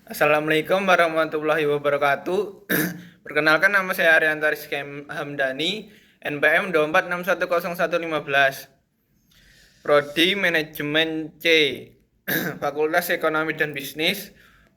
Assalamualaikum warahmatullahi wabarakatuh. Perkenalkan, nama saya Arianta Rizky Hamdani, NPM 24610115, Prodi Manajemen C, Fakultas Ekonomi dan Bisnis,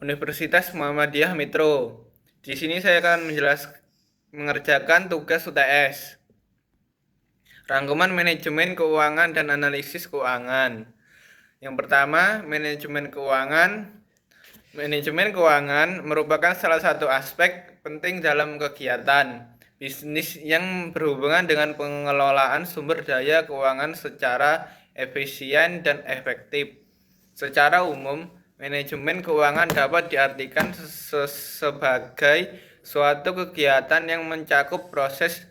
Universitas Muhammadiyah Metro. Di sini saya akan mengerjakan tugas UTS, rangkuman manajemen keuangan dan analisis keuangan. Yang pertama, manajemen keuangan. Manajemen keuangan merupakan salah satu aspek penting dalam kegiatan bisnis yang berhubungan dengan pengelolaan sumber daya keuangan secara efisien dan efektif. Secara umum, manajemen keuangan dapat diartikan sebagai suatu kegiatan yang mencakup proses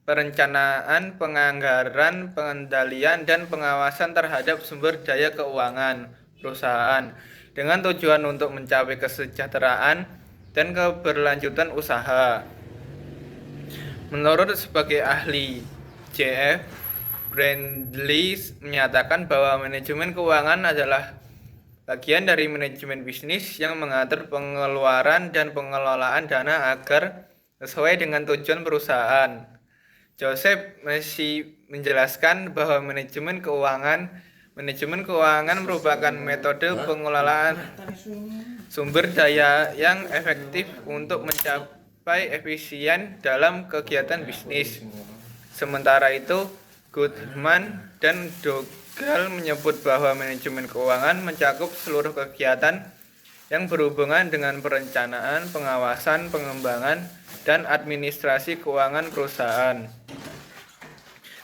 perencanaan, penganggaran, pengendalian, dan pengawasan terhadap sumber daya keuangan perusahaan dengan tujuan untuk mencapai kesejahteraan dan keberlanjutan usaha. Menurut sebagai ahli, J.F. Brandley menyatakan bahwa manajemen keuangan adalah bagian dari manajemen bisnis yang mengatur pengeluaran dan pengelolaan dana agar sesuai dengan tujuan perusahaan. Joseph masih menjelaskan bahwa Manajemen keuangan merupakan metode pengelolaan sumber daya yang efektif untuk mencapai efisien dalam kegiatan bisnis. Sementara itu, Goodman dan Dogal menyebut bahwa manajemen keuangan mencakup seluruh kegiatan yang berhubungan dengan perencanaan, pengawasan, pengembangan, dan administrasi keuangan perusahaan.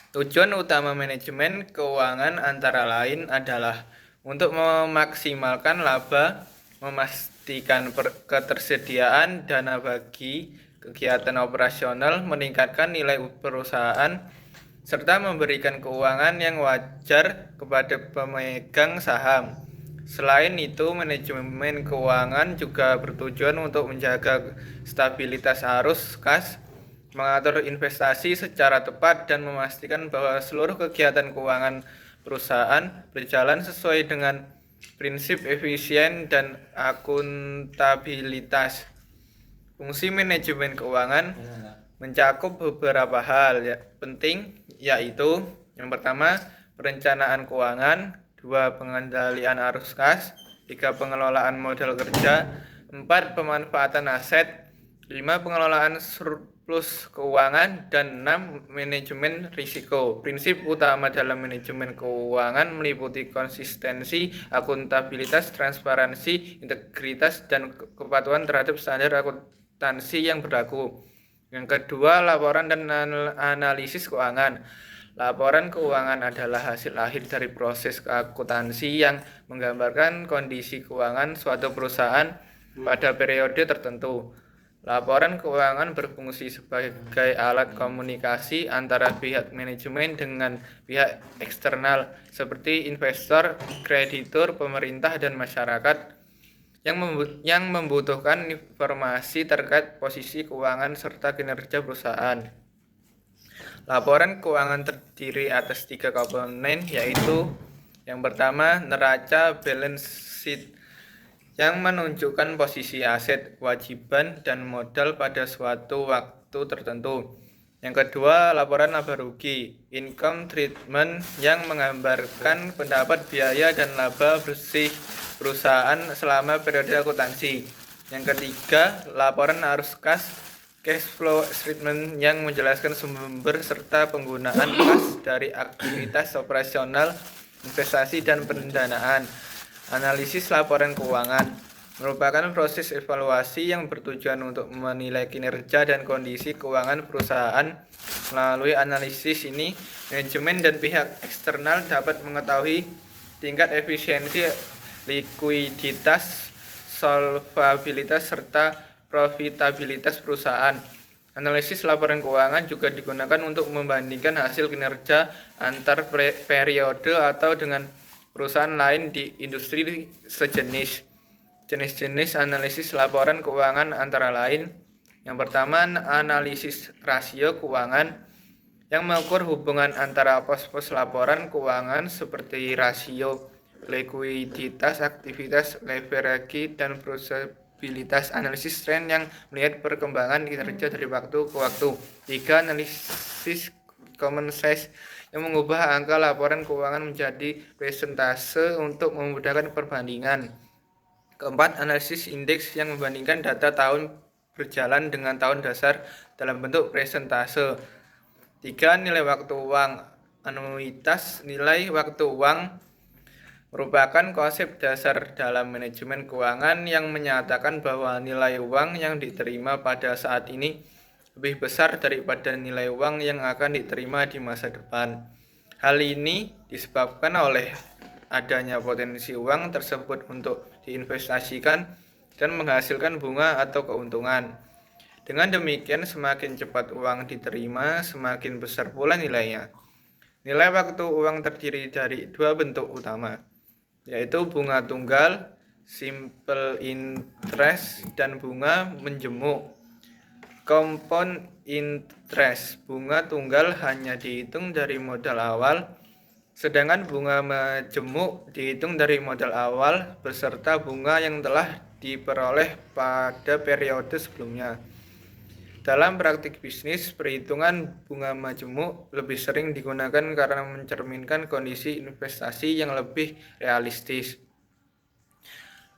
Tujuan utama manajemen keuangan antara lain adalah untuk memaksimalkan laba, memastikan ketersediaan dana bagi kegiatan operasional, meningkatkan nilai perusahaan, serta memberikan keuangan yang wajar kepada pemegang saham. Selain itu, manajemen keuangan juga bertujuan untuk menjaga stabilitas arus kas, mengatur investasi secara tepat, dan memastikan bahwa seluruh kegiatan keuangan perusahaan berjalan sesuai dengan prinsip efisien dan akuntabilitas. Fungsi manajemen keuangan mencakup beberapa hal penting, yaitu yang pertama, perencanaan keuangan, 2, pengendalian arus kas, 3, pengelolaan modal kerja, 4, pemanfaatan aset, 5, pengelolaan surplus keuangan, dan 6, manajemen risiko. Prinsip utama dalam manajemen keuangan meliputi konsistensi, akuntabilitas, transparansi, integritas, dan kepatuhan terhadap standar akuntansi yang berlaku. Yang kedua, laporan dan analisis keuangan. Laporan keuangan adalah hasil akhir dari proses akuntansi yang menggambarkan kondisi keuangan suatu perusahaan pada periode tertentu. Laporan keuangan berfungsi sebagai alat komunikasi antara pihak manajemen dengan pihak eksternal seperti investor, kreditur, pemerintah, dan masyarakat yang membutuhkan informasi terkait posisi keuangan serta kinerja perusahaan. Laporan keuangan terdiri atas 3 komponen, yaitu yang pertama, neraca balance sheet yang menunjukkan posisi aset, kewajiban, dan modal pada suatu waktu tertentu. Yang kedua, laporan laba rugi, income treatment, yang menggambarkan pendapat biaya dan laba bersih perusahaan selama periode akuntansi. Yang ketiga, laporan arus kas, cash flow statement, yang menjelaskan sumber serta penggunaan kas dari aktivitas operasional, investasi, dan pendanaan. Analisis laporan keuangan merupakan proses evaluasi yang bertujuan untuk menilai kinerja dan kondisi keuangan perusahaan. Melalui analisis ini, manajemen dan pihak eksternal dapat mengetahui tingkat efisiensi, likuiditas, solvabilitas, serta profitabilitas perusahaan. Analisis laporan keuangan juga digunakan untuk membandingkan hasil kinerja antar periode atau dengan perusahaan lain di industri sejenis. Jenis-jenis analisis laporan keuangan antara lain: yang pertama, analisis rasio keuangan, yang mengukur hubungan antara pos-pos laporan keuangan seperti rasio likuiditas, aktivitas leverage, dan probabilitas. Analisis tren yang melihat perkembangan kinerja dari waktu ke waktu. 3. Analisis common size yang mengubah angka laporan keuangan menjadi presentase untuk memudahkan perbandingan. 4. Analisis indeks yang membandingkan data tahun berjalan dengan tahun dasar dalam bentuk presentase. 3. Nilai waktu uang. Anuitas nilai waktu uang merupakan konsep dasar dalam manajemen keuangan yang menyatakan bahwa nilai uang yang diterima pada saat ini lebih besar daripada nilai uang yang akan diterima di masa depan. Hal ini disebabkan oleh adanya potensi uang tersebut untuk diinvestasikan dan menghasilkan bunga atau keuntungan. Dengan demikian, semakin cepat uang diterima, semakin besar pula nilainya. Nilai waktu uang terdiri dari dua bentuk utama, yaitu bunga tunggal, simple interest, dan bunga menjemuk, compound interest. Bunga tunggal hanya dihitung dari modal awal, sedangkan bunga menjemuk dihitung dari modal awal beserta bunga yang telah diperoleh pada periode sebelumnya. Dalam praktik bisnis, perhitungan bunga majemuk lebih sering digunakan karena mencerminkan kondisi investasi yang lebih realistis.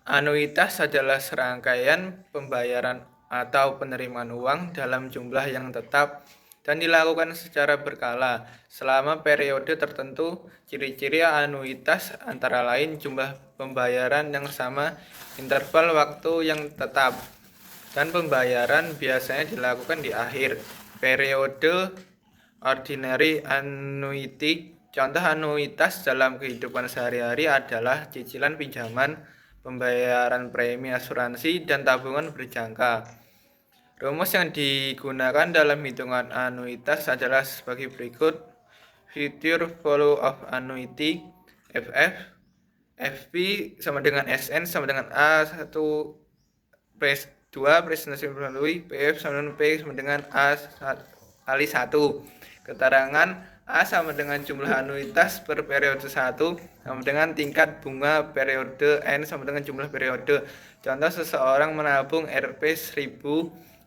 Anuitas adalah serangkaian pembayaran atau penerimaan uang dalam jumlah yang tetap dan dilakukan secara berkala selama periode tertentu. Ciri-ciri anuitas antara lain jumlah pembayaran yang sama, interval waktu yang tetap, dan pembayaran biasanya dilakukan di akhir periode. Ordinary annuity. Contoh anuitas dalam kehidupan sehari-hari adalah cicilan pinjaman, pembayaran premi asuransi, dan tabungan berjangka. Rumus yang digunakan dalam hitungan anuitas adalah sebagai berikut. Future value of annuity, FF. FP sama dengan SN sama dengan A1 2 presentasi melalui PF sama dengan P sama dengan A kali 1. Keterangan A sama dengan jumlah anuitas per periode 1 sama dengan tingkat bunga periode N sama dengan jumlah periode. Contoh, seseorang menabung Rp 1000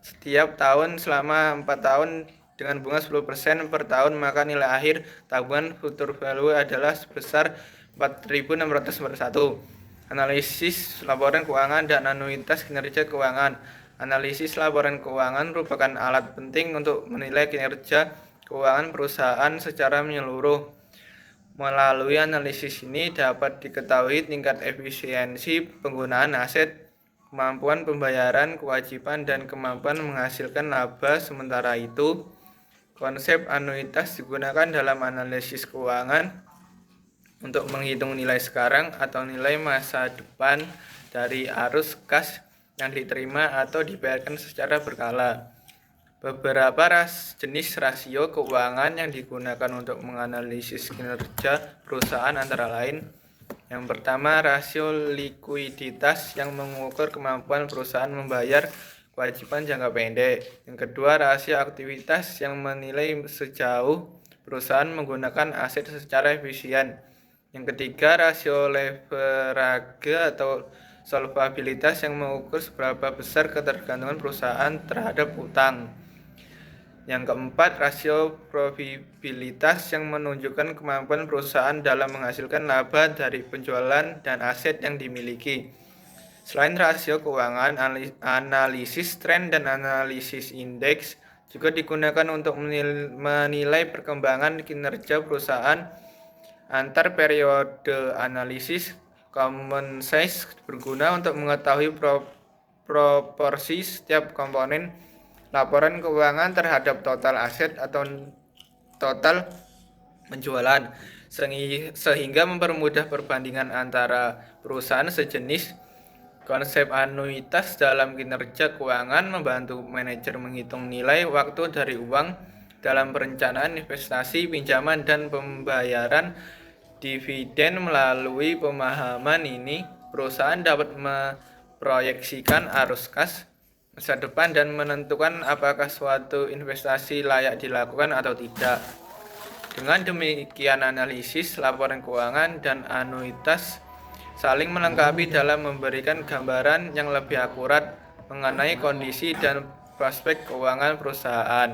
setiap tahun selama 4 tahun dengan bunga 10% per tahun, maka nilai akhir tabungan future value adalah sebesar 4.691. Analisis laporan keuangan dan anuitas kinerja keuangan. Analisis laporan keuangan merupakan alat penting untuk menilai kinerja keuangan perusahaan secara menyeluruh. Melalui analisis ini dapat diketahui tingkat efisiensi penggunaan aset, kemampuan pembayaran kewajiban, dan kemampuan menghasilkan laba. Sementara itu, konsep anuitas digunakan dalam analisis keuangan untuk menghitung nilai sekarang atau nilai masa depan dari arus kas yang diterima atau dibayarkan secara berkala. Beberapa jenis rasio keuangan yang digunakan untuk menganalisis kinerja perusahaan antara lain: yang pertama, rasio likuiditas yang mengukur kemampuan perusahaan membayar kewajiban jangka pendek. Yang kedua, rasio aktivitas yang menilai sejauh perusahaan menggunakan aset secara efisien. Yang ketiga, rasio leverage atau solvabilitas yang mengukur seberapa besar ketergantungan perusahaan terhadap utang. Yang keempat, rasio probabilitas yang menunjukkan kemampuan perusahaan dalam menghasilkan laba dari penjualan dan aset yang dimiliki. Selain rasio keuangan, analisis tren dan analisis indeks juga digunakan untuk menilai perkembangan kinerja perusahaan antar periode. Analisis common size berguna untuk mengetahui proporsi setiap komponen laporan keuangan terhadap total aset atau total penjualan, sehingga mempermudah perbandingan antara perusahaan sejenis. Konsep anuitas dalam kinerja keuangan membantu manajer menghitung nilai waktu dari uang dalam perencanaan investasi, pinjaman, dan pembayaran dividen. Melalui pemahaman ini, perusahaan dapat memproyeksikan arus kas masa depan dan menentukan apakah suatu investasi layak dilakukan atau tidak. Dengan demikian, analisis laporan keuangan dan anuitas saling melengkapi dalam memberikan gambaran yang lebih akurat mengenai kondisi dan prospek keuangan perusahaan.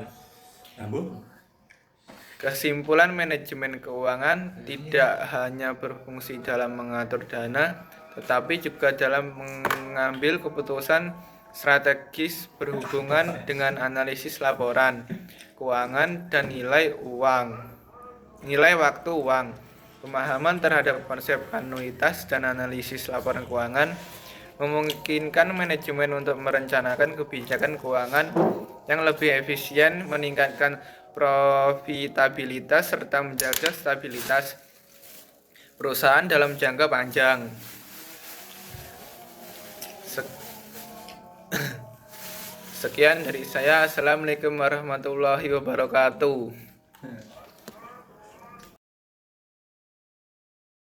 Kesimpulan, manajemen keuangan tidak hanya berfungsi dalam mengatur dana, tetapi juga dalam mengambil keputusan strategis berhubungan dengan analisis laporan keuangan dan nilai waktu uang. Pemahaman terhadap konsep anuitas dan analisis laporan keuangan memungkinkan manajemen untuk merencanakan kebijakan keuangan yang lebih efisien, meningkatkan profitabilitas, serta menjaga stabilitas perusahaan dalam jangka panjang. Sekian dari saya. Assalamualaikum warahmatullahi wabarakatuh.